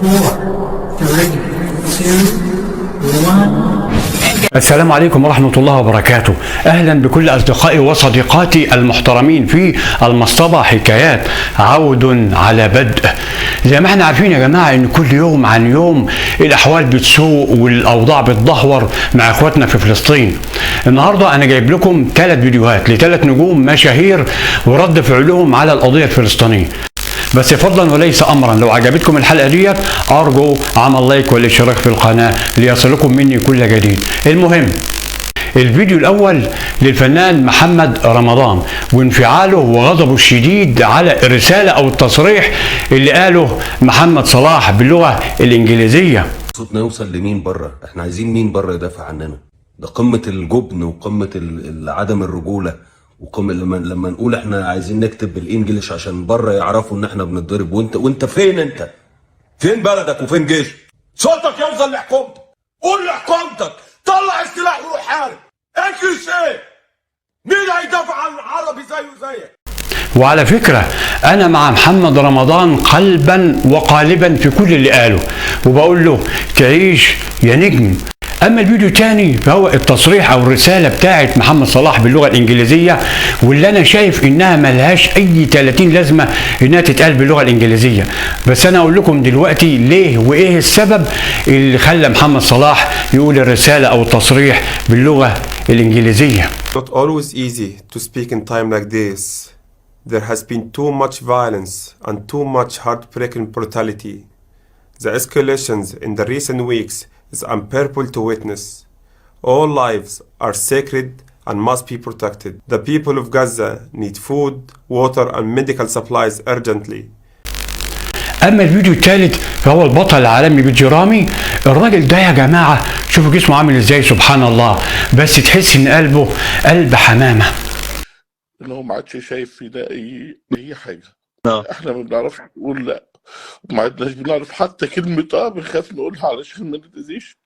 4 3 2 1. السلام عليكم ورحمة الله وبركاته. أهلا بكل أصدقائي وصديقاتي المحترمين في المصطبة حكايات عود على بدء. زي ما احنا عارفين يا جماعة إن كل يوم عن يوم الأحوال بتسوء والأوضاع بتدهور مع إخواتنا في فلسطين. النهاردة أنا جايب لكم 3 فيديوهات ل3 نجوم مشاهير ورد فعلهم على القضية الفلسطينية. بس فضلا وليس امرا، لو عجبتكم الحلقه ديت ارجو عمل لايك والاشتراك في القناه ليصلكم مني كل جديد. المهم، الفيديو الاول للفنان محمد رمضان وانفعاله وغضبه الشديد على الرساله او التصريح اللي قاله محمد صلاح باللغه الانجليزيه. صوتنا يوصل لمين بره؟ احنا عايزين مين بره يدافع عننا؟ ده قمه الجبن وقمه عدم الرجوله، وقمه لما نقول احنا عايزين نكتب بالانجليش عشان بره يعرفوا ان احنا بنتضرب. وانت فين؟ انت فين بلدك وفين جيشك؟ صوتك يوصل لحكومتك، قول لحكومتك طلع السلاح وروح حارب. انجلش ايه؟ مين هيدافع عن العربي زيه زيك؟ وعلى فكرة أنا مع محمد رمضان قلبا وقالبا في كل اللي قاله، وبقول له تعيش يا نجم. أما الفيديو الثاني فهو التصريح أو الرسالة بتاعت محمد صلاح باللغة الإنجليزية، واللي أنا شايف إنها ملهاش أي 30 لازمة إنها تتقال باللغة الإنجليزية. بس أنا أقول لكم دلوقتي ليه وإيه السبب اللي خلى محمد صلاح يقول الرسالة أو التصريح باللغة الإنجليزية. Not always easy to speak in time like this. There has been too much violence and too much heartbreaking brutality. The escalations in the recent weeks is unbearable to witness. All lives are sacred and must be protected. The people of Gaza need food, water and medical supplies urgently. أما الفيديو الثالث فهو البطل العالمي بالجرامي. الراجل ده يا جماعة شوفوا جسمه عامل ازاي، سبحان الله، بس تحس ان قلبه قلب حمامة. ان هو ما عادش شايف فينا اي حاجه. احنا ما بنعرفش نقول لا، ما عدناش بنعرف حتى كلمه بنخاف نقولها علشان ما نتاذيش.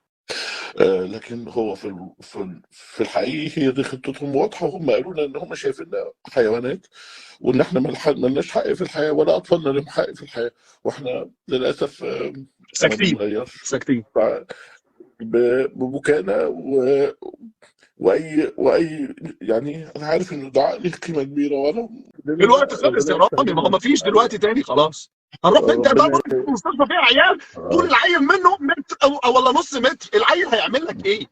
لكن هو في الحقيقه هي دي خطتهم واضحه، وهم قالوا لنا ان هم شايفيننا حيوانات، وان احنا مالناش حق في الحياه ولا اطفالنا لهم حق في الحياه، واحنا للاسف ساكتين ببكائنا واي يعني انا عارف ان الدعاء ليه قيمه كبيره، وانا الوقت خلص يا راجل، ما هو مفيش دلوقتي تاني خلاص. هنروح انت بقى المستشفى فيها عيال طول العيل منه متر او ولا نص متر، العيل هيعمل لك ايه؟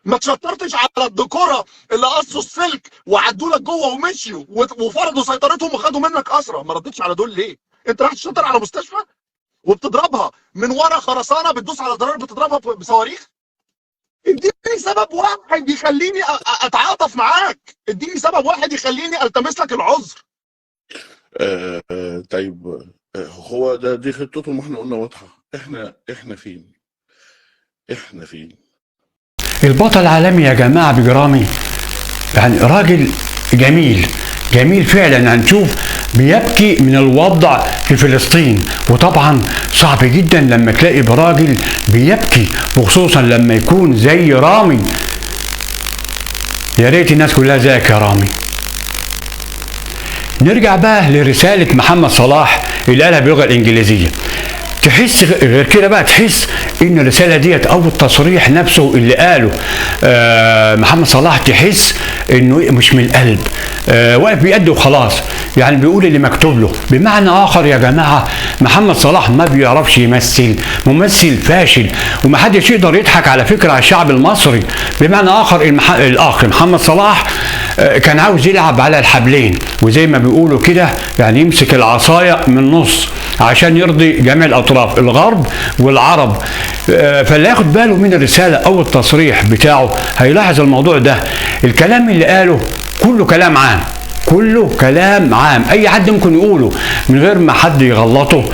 ما تشطرتش على الدكوره اللي قصوا السلك وعدوا لك جوه ومشيوا وفرضوا سيطرتهم وخدوا منك اسرى، ما ردتش على دول ليه؟ انت راح تشطر على مستشفى وبتضربها من ورا خرسانه، بتدوس على ضرر، بتضربها بصواريخ. اديني سبب واحد يخليني اتعاطف معاك، اديني سبب واحد يخليني التمس لك العذر. طيب هو دي خطتهم، واحنا قلنا واضحه. احنا فين؟ البطل العالمي يا جماعة بجرامي يعني راجل جميل فعلا. هنشوف بيبكي من الوضع في فلسطين، وطبعا صعب جدا لما تلاقي براجل بيبكي، وخصوصا لما يكون زي رامي. يا ريت الناس كلها زيك يا رامي. نرجع بقى لرسالة محمد صلاح اللي قالها باللغة الإنجليزية. تحس غير كده بقى، تحس ان الرساله ديت او التصريح نفسه اللي قاله محمد صلاح، تحس انه مش من القلب، واقف بيأدي وخلاص، يعني بيقول اللي مكتوب له. بمعنى اخر يا جماعه، محمد صلاح ما بيعرفش يمثل، ممثل فاشل، ومحدش يقدر يضحك على فكره على الشعب المصري. بمعنى اخر الاخ محمد صلاح كان عاوز يلعب على الحبلين، وزي ما بيقولوا كده يعني يمسك العصايه من النص عشان يرضي جميع الاطراف، الغرب والعرب. فاللي ياخد باله من الرساله او التصريح بتاعه هيلاحظ الموضوع ده. الكلام اللي قاله كله كلام عام، اي حد ممكن يقوله من غير ما حد يغلطه.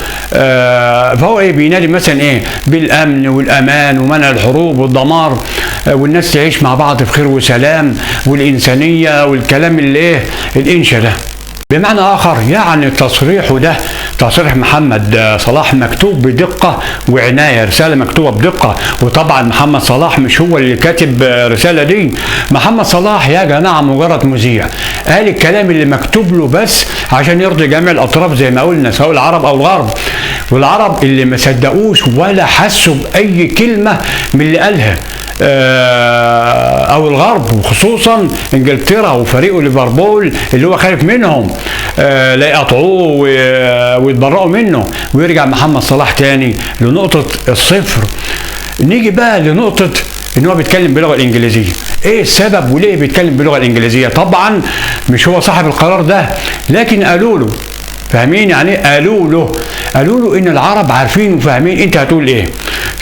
فهو بينادي مثلا بالامن والامان ومنع الحروب والدمار، والناس تعيش مع بعض في خير وسلام والانسانيه والكلام اللي الانشا ده. بمعنى آخر يعني تصريحه ده، تصريح محمد صلاح مكتوب بدقة وعناية، رسالة مكتوبة بدقة. وطبعا محمد صلاح مش هو اللي كاتب الرسالة دي، محمد صلاح يا جماعة مجرد مذيع قال الكلام اللي مكتوب له بس عشان يرضي جميع الأطراف زي ما قلنا، سواء العرب أو الغرب. والعرب اللي ما صدقوش ولا حسوا بأي كلمة من اللي قالها، او الغرب وخصوصا انجلترا وفريقه ليفربول اللي هو خايف منهم لا يقطعوه ويتبرئوا منه، ويرجع محمد صلاح تاني لنقطة الصفر. نيجي بقى لنقطة ان هو بيتكلم باللغة الانجليزية. ايه السبب وليه بيتكلم باللغة الانجليزية؟ طبعا مش هو صاحب القرار ده، لكن قالوا له، فاهمين يعني ايه؟ قالوا له ان العرب عارفين وفاهمين انت هتقول ايه،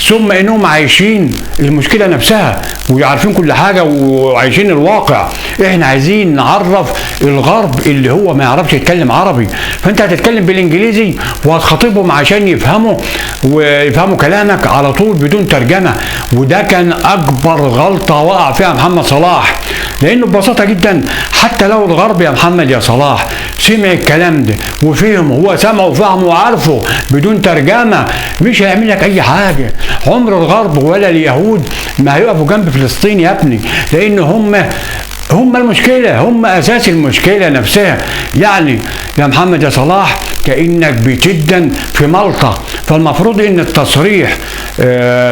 ثم انهم عايشين المشكله نفسها وعارفين كل حاجه وعايشين الواقع. احنا عايزين نعرف الغرب اللي هو ما يعرفش يتكلم عربي، فانت هتتكلم بالانجليزي وهتخاطبهم عشان يفهموا ويفهموا كلامك على طول بدون ترجمه. وده كان اكبر غلطه وقع فيها محمد صلاح، لانه ببساطه جدا حتى لو الغرب يا محمد يا صلاح سمع الكلام ده وفهمه، هو سمعه وفهمه وعارفه بدون ترجمه، مش هيعمل لك اي حاجه. عمر الغرب ولا اليهود ما هيقفوا جنب فلسطين يا ابني، لان هم المشكله، هم اساس المشكله نفسها. يعني يا محمد يا صلاح كانك بتدن في ملطه، فالمفروض ان التصريح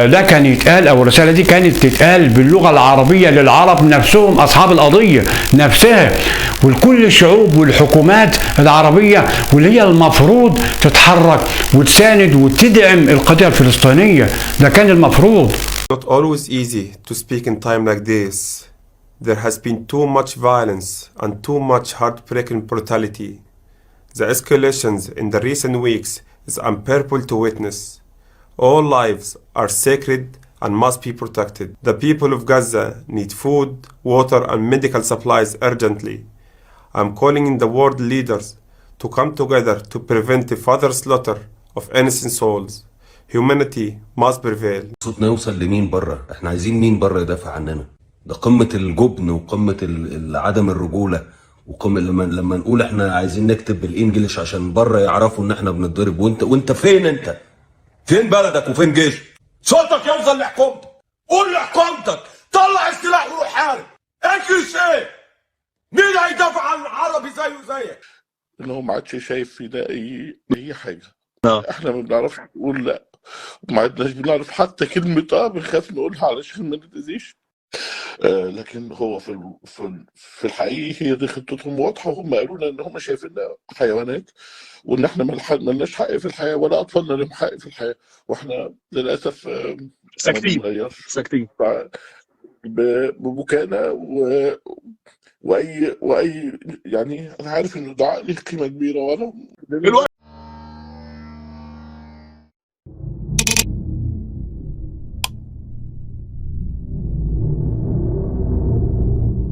ده كان يتقال، او الرساله دي كانت تتقال باللغه العربيه للعرب نفسهم اصحاب القضيه نفسها، ولكل الشعوب والحكومات العربيه، واللي هي المفروض تتحرك وتساند وتدعم القضيه الفلسطينيه. ده كان المفروض. Not always easy to speak in time like this. There has been too much violence and too much heartbreaking brutality. The escalations in the recent weeks is unbearable to witness. All lives are sacred and must be protected. The people of Gaza need food, water and medical supplies urgently. I'm calling in the world leaders to come together to prevent the further slaughter of innocent souls. Humanity must prevail. صوتنا يوصل لمين بره؟ احنا عايزين مين بره يدافع عننا؟ ده قمة الجبن وقمة عدم الرجولة، وقمة لما نقول احنا عايزين نكتب بالانجليش عشان بره يعرفوا ان احنا بنتضرب. وانت فين؟ انت فين بلدك وفين جيشك؟ صوتك يوصل لحكومتك، قول لحكومتك طلع السلاح وروح حارب. انجليش ايه؟ مين هيدافع عن العربي زيه زيك؟ ان هو ما عادش شايف في ده اي حاجه. احنا ما بنعرفش نقول لا، وما عدناش بنعرف حتى كلمه بنخاف نقولها علشان ما نتاذيش. لكن هو في الحقيقه هي دي خطتهم واضحه، وهم قالوا لنا ان هم شايفيننا حيوانات، وان احنا مالناش حق في الحياه ولا اطفالنا لهم حق في الحياه، واحنا للاسف ساكتين ببكائنا واي يعني انا عارف ان الدعاء له قيمه كبيره، وانا